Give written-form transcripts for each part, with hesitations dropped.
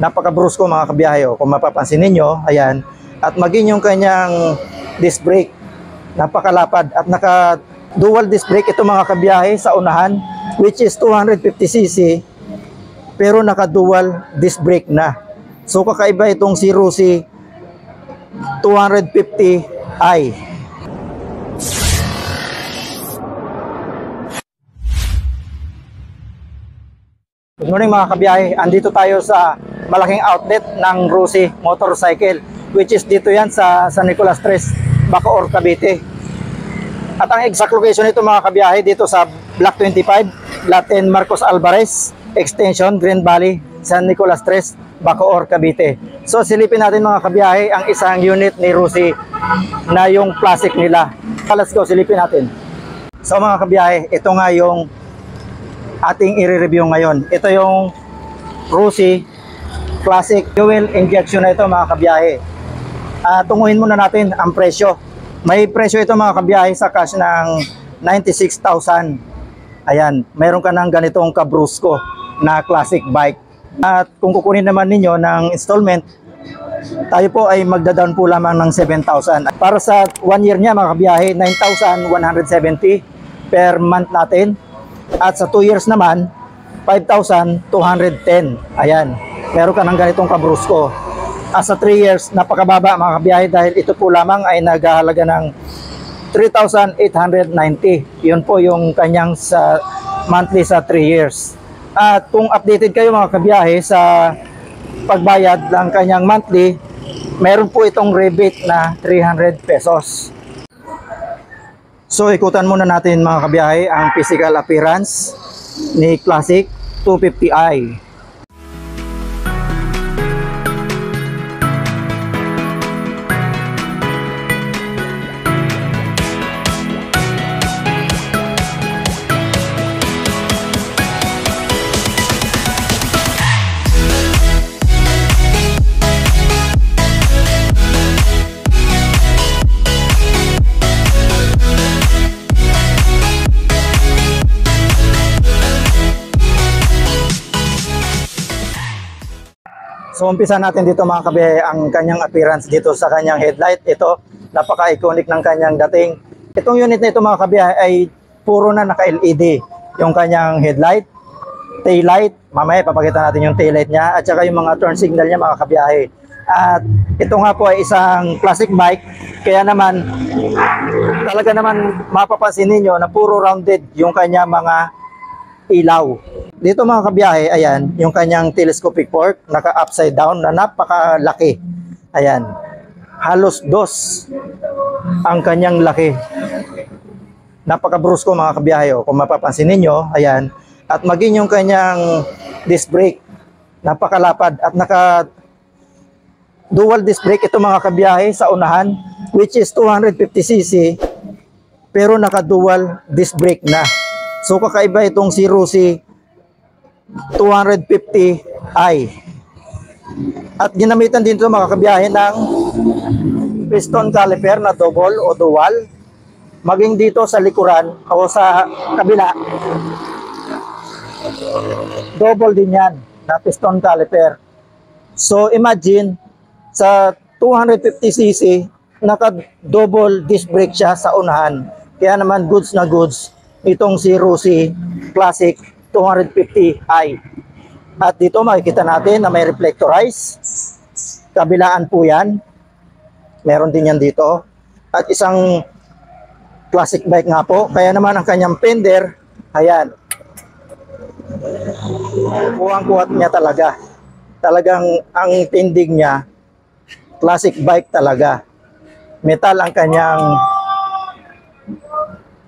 Napaka-brusko mga kabiyahe. Kung mapapansin ninyo, ayan. At maging yung kanyang disc brake, napakalapad. At naka-dual disc brake ito mga kabiyahe sa unahan, which is 250cc. Pero naka-dual disc brake na. So kakaiba itong si Rusi 250i. Good morning mga kabiyahe. Andito tayo sa malaking outlet ng Rusi Motorcycle, which is dito yan sa San Nicolas Tres, Bacoor, Cavite. At ang exact location nito mga kabiyahe dito sa Block 25, Latin Marcos Alvarez, Extension, Green Valley, San Nicolas Tres, Bacoor, Cavite. So silipin natin mga kabiyahe ang isang unit ni Rusi na yung classic nila. Let's go, silipin natin. So mga kabiyahe, ito nga yung ating i-review ngayon. Ito yung Rusi Classic Fuel Injection na ito mga kabiyahe. Tunguhin muna natin ang presyo. May presyo ito mga kabiyahe sa cash ng 96,000. Ayan, mayroon ka ng ganitong kabrusko na classic bike. At kung kukunin naman ninyo ng installment, tayo po ay magda-down po lamang ng 7,000. Para sa 1 year niya mga kabiyahe, 9,170 per month natin. At sa 2 years naman, 5,210. Ayan, meron ka ng ganitong kabrusko. At sa 3 years, napakababa mga kabiyahe dahil ito po lamang ay naghahalaga ng 3,890. Yun po yung kanyang sa monthly sa 3 years. At kung updated kayo mga kabiyahe sa pagbayad ng kanyang monthly, meron po itong rebate na 300 pesos. So ikutan muna natin mga kabiyahe ang physical appearance ni Classic 250i. So umpisa natin dito mga kabiyahe ang kanyang appearance dito sa kanyang headlight. Ito, napaka-iconic ng kanyang dating. Itong unit na ito mga kabiyahe ay puro na naka-LED. Yung kanyang headlight, taillight, mamaya papakita natin yung taillight niya, at saka yung mga turn signal niya mga kabiyahe. At ito nga po ay isang classic bike, kaya naman talaga naman mapapansin niyo na puro rounded yung kanyang mga ilaw. Dito mga kabiyahe, ayan, yung kanyang telescopic fork, naka-upside down na napakalaki. Ayan, halos 2 ang kanyang laki. Napaka-brusko mga kabiyahe. Kung mapapansin ninyo, ayan, at maging yung kanyang disc brake, napakalapad at naka-dual disc brake ito mga kabiyahe sa unahan, which is 250cc, pero naka-dual disc brake na. So kakaiba itong si Rusi 250i. At ginamitan din ito mga kabiyahe ng piston caliper na double o dual. Maging dito sa likuran o sa kabila, double din yan na piston caliper. So imagine sa 250cc naka double disc brake siya sa unahan. Kaya naman goods na goods itong si Rusi Classic 250i. At dito makikita natin na may reflectorize. Kabilaan po yan. Meron din yan dito. At isang classic bike nga po. Kaya naman ang kanyang fender, ayan, kuwang-kuwat niya talaga. Talagang ang tindig niya, classic bike talaga. Metal ang kanyang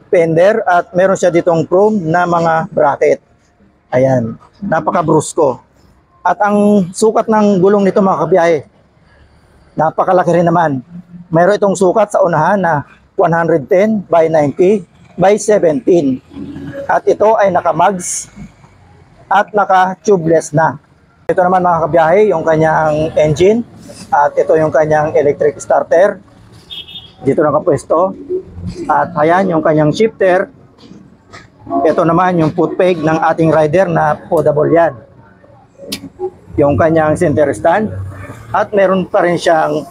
fender at meron siya ditong chrome na mga bracket. Ayan, napaka-brusko. At ang sukat ng gulong nito mga kabiyahe, napakalaki rin naman. Meron itong sukat sa unahan na 110 by 90 by 17. At ito ay naka-mags at naka-tubeless na. Ito naman mga kabiyahe, yung kanyang engine. At ito yung kanyang electric starter. Dito nakapwesto. At ayan yung kanyang shifter. Ito naman yung foot peg ng ating rider na podable yan. yung kanyang center stand, at meron pa rin siyang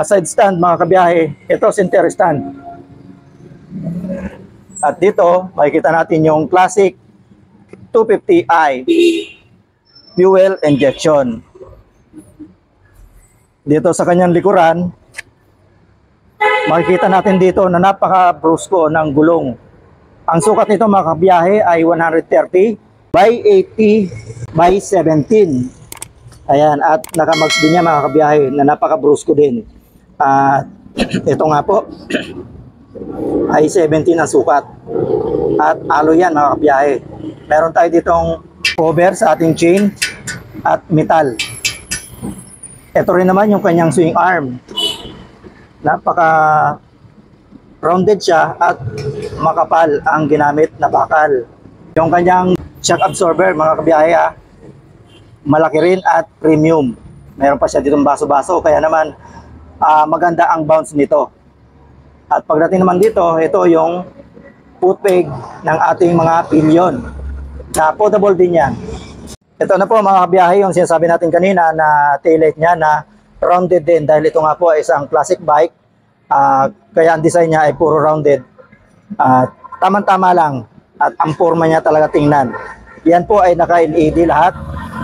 side stand mga kabiyahe. Ito center stand. At dito makikita natin yung classic 250i fuel injection. Dito sa kanyang likuran, makikita natin dito na napaka-brusko ng gulong. Ang sukat nito mga kabiyahe ay 130 by 80 by 17. Ayan, at nakamags din niya mga kabiyahe na napaka-brusko din. At ito nga po ay 17 ang sukat. At alloy yan mga kabiyahe. Meron tayo ditong cover sa ating chain at metal. Ito rin naman yung kanyang swing arm. Napaka rounded siya at makapal ang ginamit na bakal. Yung kanyang shock absorber mga kabiyahe, malaki rin at premium. Meron pa siya ditong baso-baso, kaya naman maganda ang bounce nito. At pagdating naman dito, ito yung foot peg ng ating mga pillion. Na potable din yan. Ito na po mga kabiyahe yung sinasabi natin kanina na taillight niya na rounded din, dahil ito nga po ay isang classic bike. Kaya ang design niya ay puro rounded. Tama-tama lang at ang forma niya talaga tingnan. Yan po ay naka-LED lahat.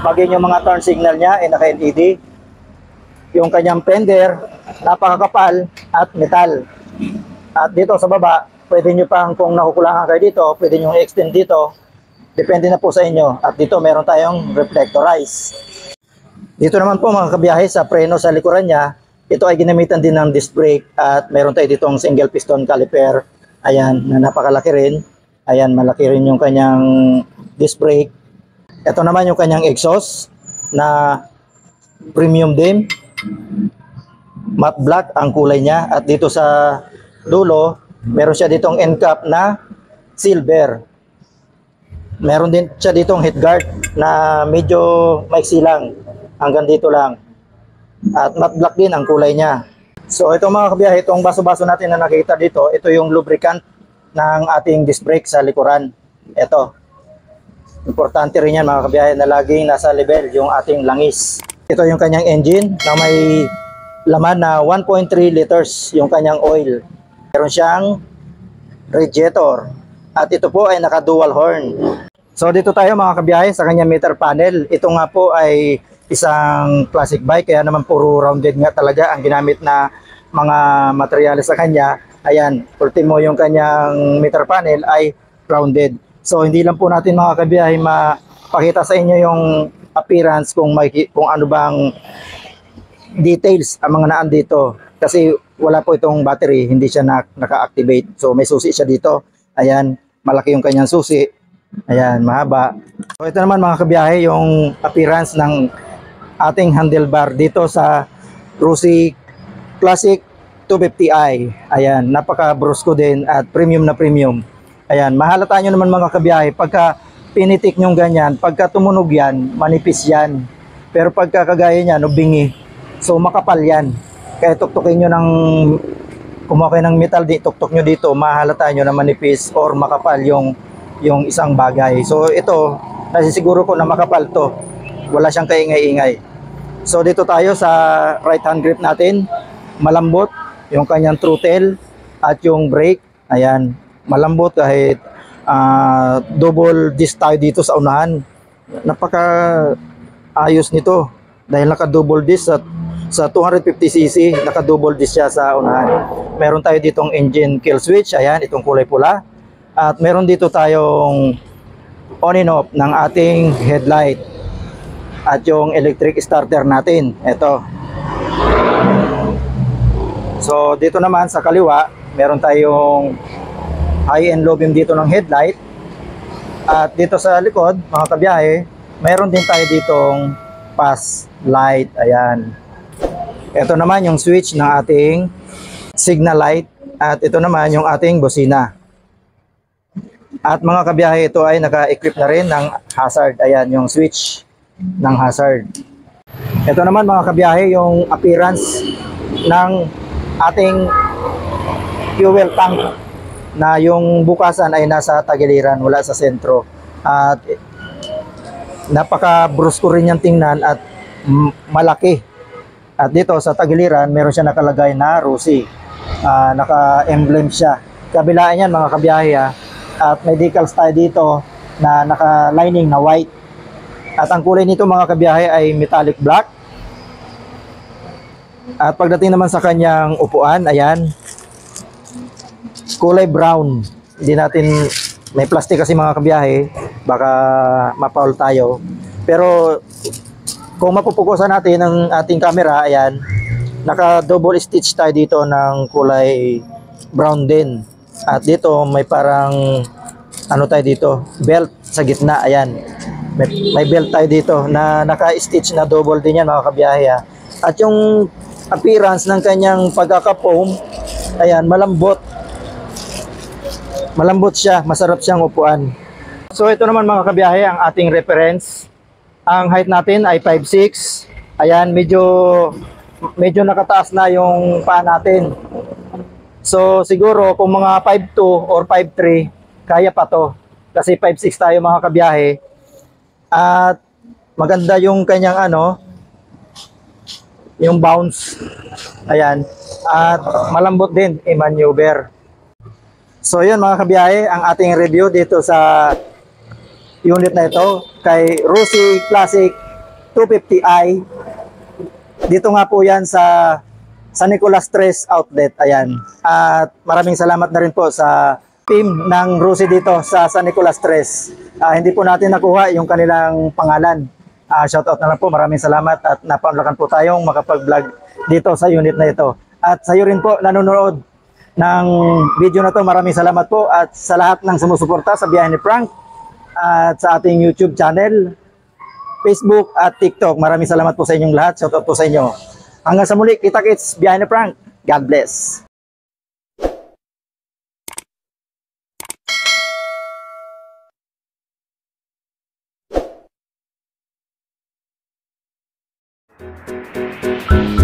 Maging yung mga turn signal niya ay naka-LED. Yung kanyang fender, napakakapal at metal. At dito sa baba, pwede nyo pang, kung nakukulangan kayo dito, pwede nyo i-extend dito. Depende na po sa inyo. At dito meron tayong reflectorize. Dito naman po mga kabiyahe, sa preno sa likuran niya, ito ay ginamitan din ng disc brake at meron tayo ditong single piston caliper. Ayan, na napakalaki rin. Ayan, malaki rin yung kanyang disc brake. Ito naman yung kanyang exhaust na premium din. Matte black ang kulay niya. At dito sa dulo, meron siya ditong end cap na silver. Meron din siya ditong head guard na medyo maiksi lang. Hanggang dito lang. At matte black din ang kulay niya. So ito mga kabiyahe, itong baso-baso natin na nakita dito, ito yung lubricant ng ating disc brake sa likuran. Ito. Importante rin yan mga kabiyahe na laging nasa level yung ating langis. Ito yung kanyang engine na may laman na 1.3 liters yung kanyang oil. Meron siyang radiator. At ito po ay naka-dual horn. So dito tayo mga kabiyahe sa kanyang meter panel. Ito nga po ay isang classic bike, kaya naman puro rounded nga talaga ang ginamit na mga materyales sa kanya. Ayan, ultimo yung kanyang meter panel ay rounded. So hindi lang po natin mga kabiyahe mapakita sa inyo yung appearance kung ano bang details ang mga naan dito. Kasi wala po itong battery, hindi siya naka-activate. So may susi siya dito. Ayan, malaki yung kanyang susi. Ayan, mahaba. So ito naman mga kabiyahe yung appearance ng ating handlebar dito sa Rossi Classic 250i. Ayan, napaka-brusko din at premium na premium. Ayan, mahalata nyo naman mga kabiyahe, pagka pinitik nyo ganyan, pagka tumunog yan, manipis yan. Pero pagka kagaya niya, no, bingi. So makapal yan. Kaya tuktukin nyo ng, kumuha kayo ng metal, tuktok nyo dito, mahalata nyo na manipis or makapal yung isang bagay. So ito, nasisiguro ko na makapal to. Wala siyang kaingay-ingay. So dito tayo sa right hand grip natin, malambot yung kanyang throttle at yung brake. Ayan, malambot kahit double disc tayo dito sa unahan. Napaka ayos nito dahil naka double disc sa 250cc, naka double disc siya sa unahan. Meron tayo ditong engine kill switch, ayan, itong kulay pula. At meron dito tayong on and off ng ating headlight. At yung electric starter natin, ito. So dito naman sa kaliwa, meron tayong high and low beam dito ng headlight. At dito sa likod, mga kabiyahe, meron din tayo ditong pass light. Ayan. Ito naman yung switch ng ating signal light. At ito naman yung ating busina. At mga kabiyahe, ito ay naka-equip na rin ng hazard. Ayan, yung switch ng hazard. Ito naman mga kabiyahe, yung appearance ng ating fuel tank na yung bukasan ay nasa tagiliran, wala sa sentro. At napaka-brusko rin yung tingnan at malaki. At dito sa tagiliran, meron siya nakalagay na Rusi. Naka-emblem siya. Kabilaan yan mga kabiyahe ha. At may decals tayo dito na naka-lining na white. At ang kulay nito mga kabiyahe ay metallic black. At pagdating naman sa kanyang upuan, ayan, kulay brown. Hindi natin, may plastic kasi mga kabiyahe, baka mapaul tayo. Pero kung mapupukusan natin ang ating camera, ayan, naka double stitch tayo dito ng kulay brown din. At dito may parang ano tayo dito, belt sa gitna, ayan. May belt tayo dito na naka-stitch na double din yan mga kabiyahe ha. At yung appearance ng kanyang pagkaka-foam, ayan, malambot. Malambot siya, masarap siyang upuan. So ito naman mga kabiyahe ang ating reference. Ang height natin ay 5'6". Ayan, medyo nakataas na yung paa natin. So siguro kung mga 5'2 or 5'3, kaya pa to. Kasi 5'6 tayo mga kabiyahe. At maganda yung kanyang yung bounce. Ayan. At malambot din i-maneuver. So yun mga kabiyahe, ang ating review dito sa unit na ito kay Rusi Classic 250i. Dito nga po yan sa Nicolas Tres Outlet. Ayan. At maraming salamat na rin po sa team ng Rusi dito sa San Nicolas Tres. Hindi po natin nakuha yung kanilang pangalan. Shoutout na lang po. Maraming salamat at napaunlakan po tayong makapag-vlog dito sa unit na ito. At sa iyo rin po nanonood ng video na to, maraming salamat po. At sa lahat ng sumusuporta sa Biyahe ni Frank at sa ating YouTube channel, Facebook at TikTok, maraming salamat po sa inyong lahat. Shoutout po sa inyo. Hanggang sa muli, kita-kits Biyahe ni Frank. God bless. Thank you.